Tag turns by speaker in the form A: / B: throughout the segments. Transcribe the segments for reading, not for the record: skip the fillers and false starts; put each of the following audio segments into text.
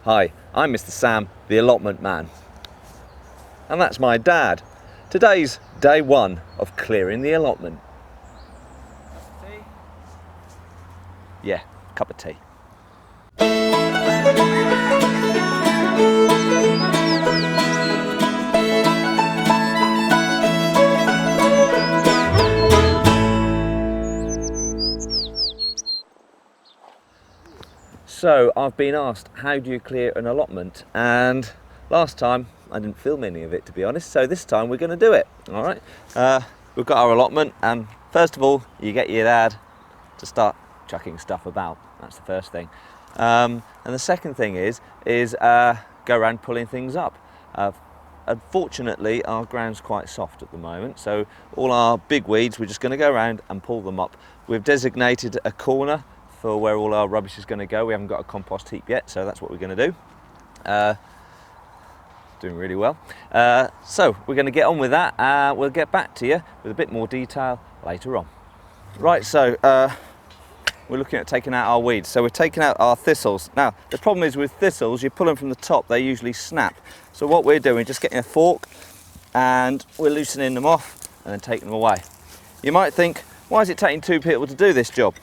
A: Hi, I'm Mr. Sam, the allotment man. And that's my dad. Today's day one of clearing the allotment.
B: Tea?
A: Yeah, cup of tea. So I've been asked, how do you clear an allotment? And last time I didn't film any of it, to be honest, so this time we're going to do it. All right, we've got our allotment, and first of all you get your dad to start chucking stuff about. That's the first thing, and the second thing is go around pulling things up. Unfortunately our ground's quite soft at the moment, so all our big weeds we're just going to go around and pull them up. We've designated a corner for where all our rubbish is going to go. We haven't got a compost heap yet, so that's what we're going to do. Doing really well. So we're going to get on with that. We'll get back to you with a bit more detail later on. Right, so we're looking at taking out our weeds. So we're taking out our thistles. Now, the problem is with thistles, you pull them from the top, they usually snap. So what we're doing, just getting a fork and we're loosening them off and then taking them away. You might think, why is it taking two people to do this job?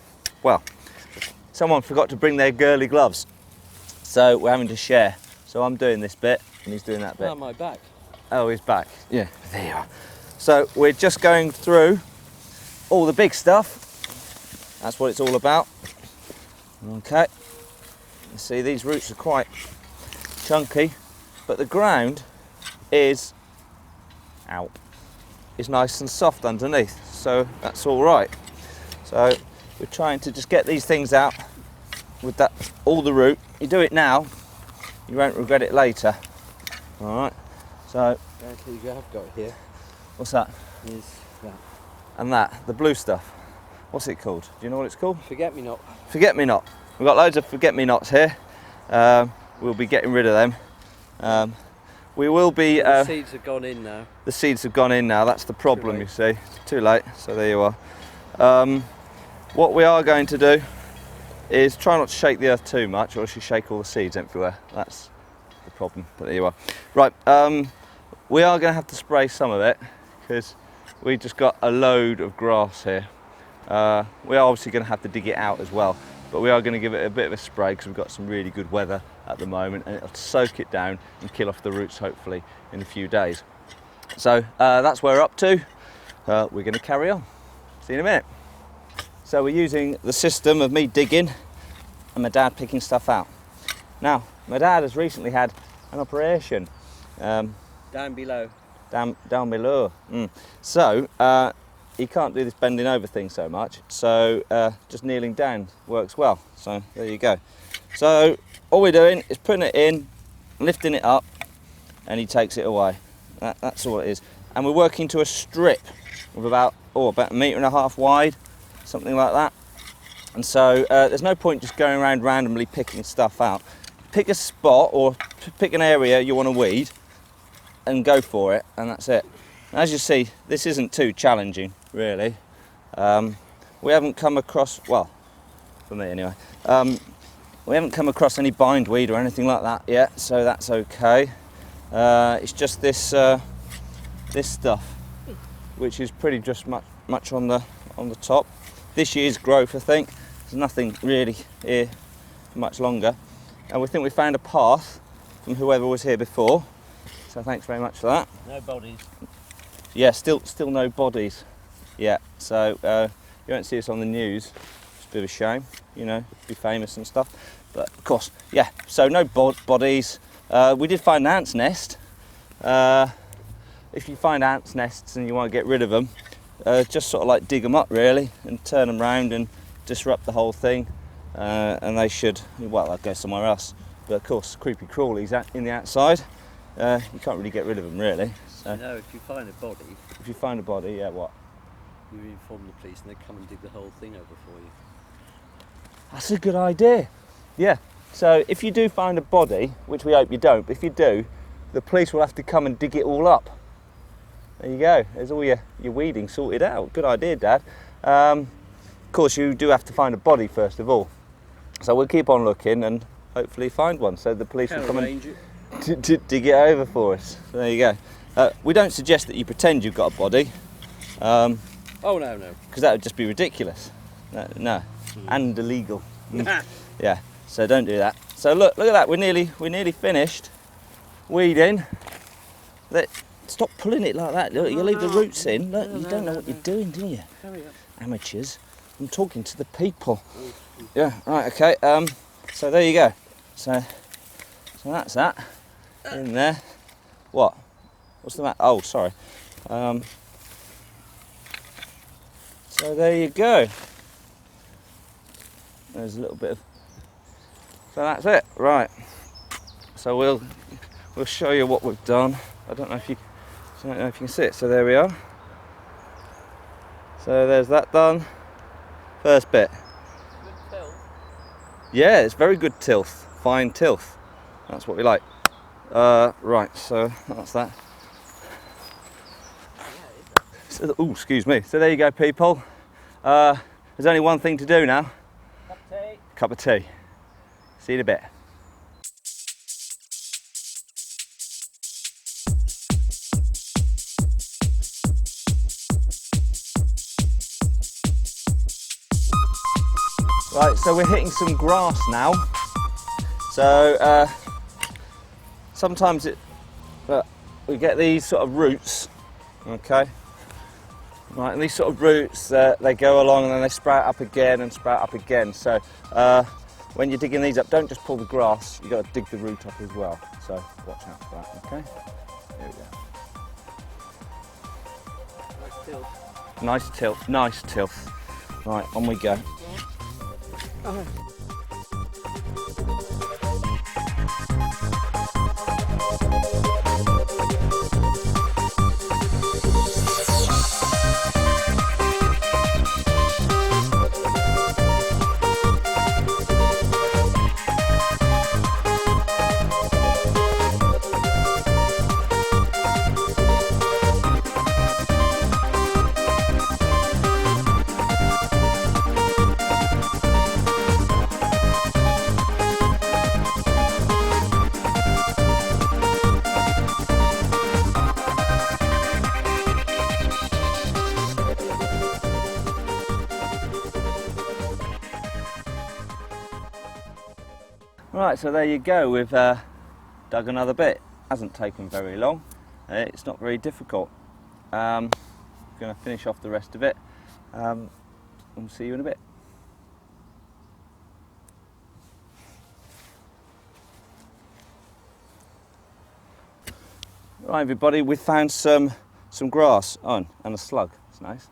A: Well, someone forgot to bring their girly gloves, so we're having to share. So I'm doing this bit and he's doing that bit.
B: Oh, my back.
A: Oh, he's back. Yeah, there you are. So we're just going through all the big stuff. That's what it's all about. Okay. You see, these roots are quite chunky, but the ground is nice and soft underneath, so that's all right. So we're trying to just get these things out with that, all the root. You do it now, you won't regret it later. All right. So
B: Actually, you have got here.
A: what's that?
B: Is that
A: And that, the blue stuff. What's it called? Do you know what it's called?
B: forget me not?
A: Forget-me-not. We've got loads of forget-me-nots here. We'll be getting rid of them. We will be.
B: The seeds have gone in now.
A: The seeds have gone in now. That's the problem, you see. Too late. So there you are. What we are going to do is try not to shake the earth too much, or else you shake all the seeds everywhere. That's the problem. But there you are. Right. We are going to have to spray some of it because we just got a load of grass here. We are obviously going to have to dig it out as well, but we are going to give it a bit of a spray because we've got some really good weather at the moment, and it'll soak it down and kill off the roots hopefully in a few days. So that's where we're up to. We're going to carry on. See you in a minute. So we're using the system of me digging and my dad picking stuff out. Now, my dad has recently had an operation.
B: Down below.
A: Down below. So he can't do this bending over thing so much, so just kneeling down works well. So there you go. So all we're doing is putting it in, lifting it up, and he takes it away. That's all it is. And we're working to a strip of about a metre and a half wide, something like that. And so there's no point just going around randomly picking stuff out. Pick a spot or pick an area you want to weed and go for it, and that's it. As you see, this isn't too challenging, really. We haven't come across, well, for me anyway, we haven't come across any bindweed or anything like that yet, so that's okay. It's just this this stuff, which is pretty just much on the top. This year's growth, I think. There's nothing really here for much longer, and we think we found a path from whoever was here before. So thanks very much for that.
B: No bodies.
A: Yeah, still no bodies. Yeah, so you won't see us on the news. It's a bit of a shame, you know, be famous and stuff. But of course, yeah. So no bodies. We did find an ant's nest. If you find ants' nests and you want to get rid of them, just sort of like dig them up really and turn them round and disrupt the whole thing, and they should, well, they'll go somewhere else. But of course, creepy crawlies in the outside, you can't really get rid of them really. So
B: No, if you find a body,
A: if you find a body, yeah, what?
B: you inform the police and they come and dig the whole thing over for you.
A: That's a good idea. Yeah. So if you do find a body, which we hope you don't, but if you do, the police will have to come and dig it all up. There you go. There's all your weeding sorted out. Good idea, Dad. Of course, you do have to find a body first of all. So we'll keep on looking, and hopefully find one. So the police will come and
B: Arrange it.
A: dig it over for us. So there you go. We don't suggest that you pretend you've got a body,
B: Oh no.
A: because that would just be ridiculous. No. And illegal. Yeah. So don't do that. So look at that. We're nearly finished weeding. Stop pulling it like that. Look, you leave the roots in. Look, you don't know what you're doing, do you?
B: Hurry up.
A: Amateurs. I'm talking to the people. Yeah. Right. Okay. So there you go. So that's that in there. What? What's the matter? Oh, sorry. So there you go. There's a little bit of. So that's it. Right. So we'll show you what we've done. I don't know if you can see it. So there we are. So there's that done. First bit.
B: Good tilth.
A: Yeah, it's very good tilth. Fine tilth. That's what we like. Right, so that's that. So, oh, excuse me. So there you go, people. There's only one thing to do now.
B: Cup of tea.
A: Cup of tea. See you in a bit. Right, so we're hitting some grass now. So sometimes we get these sort of roots, okay? Right, and these sort of roots, they go along and then they sprout up again and sprout up again. So when you're digging these up, don't just pull the grass, you've got to dig the root up as well. So watch out for that, okay? Here we go.
B: Nice tilth.
A: Nice tilth. Right, on we go.
B: Oh.
A: Right, so there you go. We've dug another bit. Hasn't taken very long. It's not very difficult. Going to finish off the rest of it. And we'll see you in a bit. Right, everybody, we found some grass on and a slug. It's nice.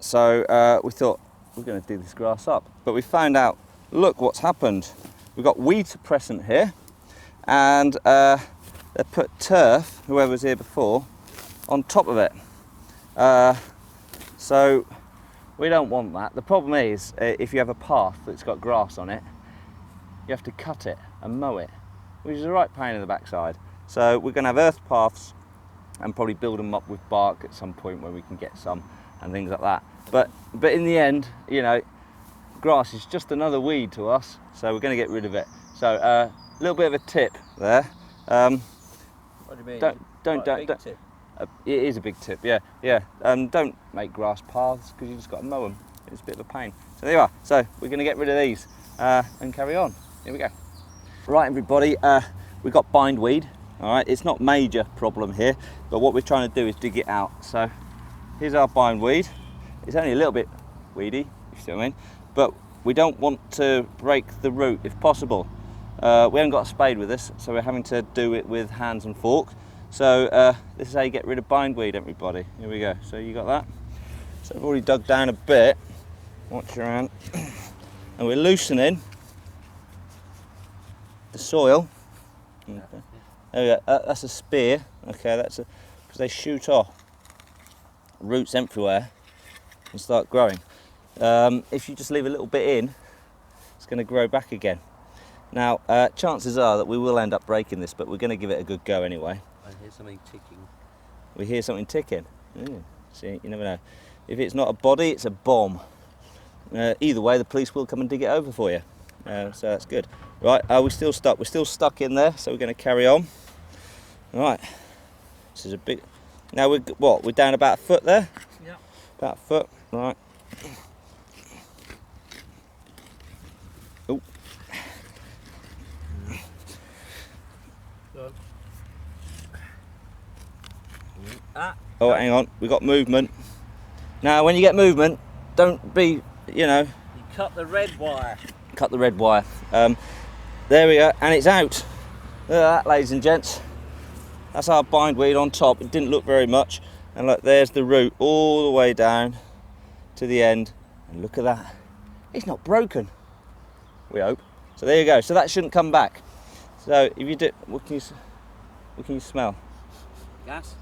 A: So we thought we're going to dig this grass up, but we found out. Look what's happened. We've got weed suppressant here, and they put turf, whoever was here before, on top of it. So we don't want that. The problem is, if you have a path that's got grass on it, you have to cut it and mow it, which is a right pain in the backside. So we're going to have earth paths and probably build them up with bark at some point where we can get some and things like that. But in the end, you know, grass is just another weed to us, so we're going to get rid of it. So a little bit of a tip there.
B: What do you mean?
A: Don't.
B: Tip.
A: It is a big tip, yeah. Don't make grass paths because you just got to mow them. It's a bit of a pain. So there you are. So we're going to get rid of these and carry on. Here we go. Right, everybody. We've got bindweed. All right. It's not a major problem here, but what we're trying to do is dig it out. So here's our bindweed. It's only a little bit weedy, if you see what I mean. But we don't want to break the root if possible. We haven't got a spade with us, so we're having to do it with hands and fork. So this is how you get rid of bindweed, everybody. Here we go. So you got that. So I've already dug down a bit. Watch your hand. And we're loosening the soil. Okay. There we go. That's a spear. Okay, that's because they shoot off roots everywhere and start growing. If you just leave a little bit in, it's going to grow back again. Now, chances are that we will end up breaking this, but we're going to give it a good go anyway.
B: I hear something ticking.
A: We hear something ticking. See, you never know. If it's not a body, it's a bomb. Either way, the police will come and dig it over for you. So that's good. Right, are we still stuck? We're still stuck in there, so we're going to carry on. Right, this is a big. Now we're down about a foot there.
B: Yeah.
A: About a foot. Right. Oh. Oh, hang on. We got movement. Now, when you get movement, don't be,
B: You cut the red wire.
A: cut the red wire. There we go, and it's out. Look at that, ladies and gents. That's our bindweed on top. It didn't look very much. And look, there's the root all the way down to the end. And look at that. It's not broken. We hope. So there you go. So that shouldn't come back. So if you do, what can you smell?
B: Gas.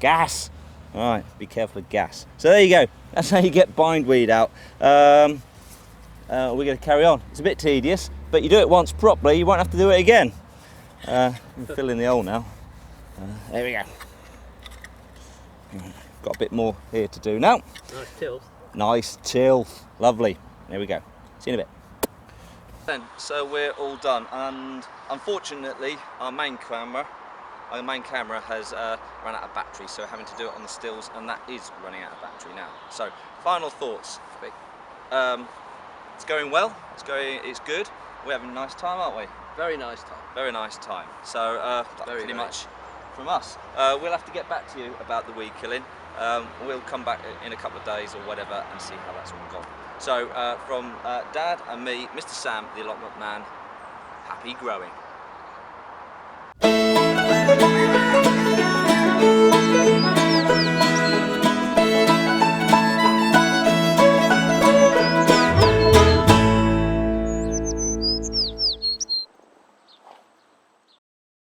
A: Gas. All right, be careful of gas. So there you go. That's how you get bindweed out. We're going to carry on. It's a bit tedious, but you do it once properly, you won't have to do it again. I'm filling the hole now. There we go. Got a bit more here to do now.
B: Nice tilth.
A: Nice tilth. Lovely. There we go. See you in a bit. Then, so we're all done, and unfortunately our main camera has run out of battery, so we're having to do it on the stills, and that is running out of battery now. So final thoughts. It's going well. It's good. We're having a nice time, aren't we?
B: Very nice time.
A: Very nice time. So that's pretty much from us. We'll have to get back to you about the weed killing. We'll come back in a couple of days or whatever and see how that's all gone. So from Dad and me, Mr. Sam, the allotment man, happy growing.